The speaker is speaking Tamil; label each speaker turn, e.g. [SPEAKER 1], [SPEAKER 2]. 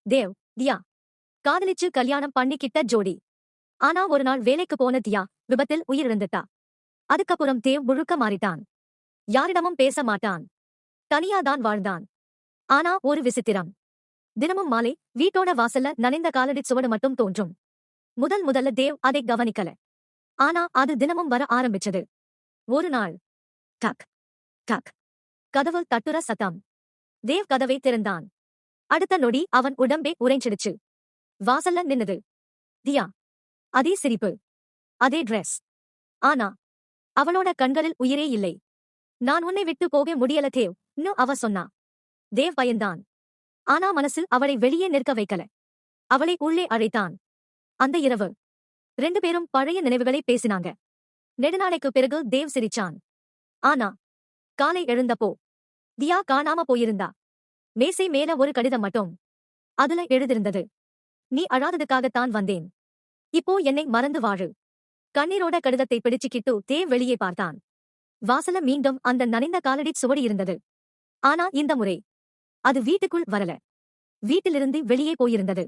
[SPEAKER 1] தேவ், தியா காதலிச்சு கல்யாணம் பண்ணிக்கிட்ட ஜோடி. ஆனா ஒரு நாள் வேலைக்கு போன தியா விபத்தில் உயிரிழந்துட்டா. அதுக்கப்புறம் தேவ் முழுக்க மாறிட்டான். யாரிடமும் பேச மாட்டான். தனியாதான் வாழ்ந்தான். ஆனா ஒரு விசித்திரம். தினமும் மாலை வீட்டோட வாசல்ல நனைந்த காலடி சுவடு மட்டும் தோன்றும். முதல்ல தேவ் அதை கவனிக்கல. ஆனா அது தினமும் வர ஆரம்பிச்சது. ஒரு நாள் டக் டக் கதவு தட்டுற சத்தம். தேவ் கதவை திறந்தான். அடுத்த நொடி அவன் உடம்பே உறைஞ்சிடுச்சு. வாசல்ல நின்னது தியா. அதே சிரிப்பு, அதே டிரெஸ். ஆனா அவளோட கண்களில் உயிரே இல்லை. நான் உன்னை விட்டு போக முடியல தேவ், அவ சொன்னா. தேவ் பயந்தான். ஆனா மனசில் அவளை வெளியே நிற்க வைக்கல. அவளை உள்ளே அழைத்தான். அந்த இரவு 2 பேரும் பழைய நினைவுகளை பேசினாங்க. நெடுநாளைக்கு பிறகு தேவ் சிரிச்சான். ஆனா காலை எழுந்தப்போ தியா காணாம போயிருந்தா. மேசை மேல ஒரு கடிதம் மட்டும். அதுல எழுதிருந்தது, நீ அழாததுக்காகத்தான் வந்தேன். இப்போ என்னை மறந்து வாழு. கண்ணீரோட கடிதத்தை பிடிச்சுக்கிட்டு தேவ் வெளியே பார்த்தான். வாசல மீண்டும் அந்த நனைந்த காலடி சுவடி இருந்தது. ஆனா இந்த முறை அது வீட்டுக்குள் வரல. வீட்டிலிருந்து வெளியே போயிருந்தது.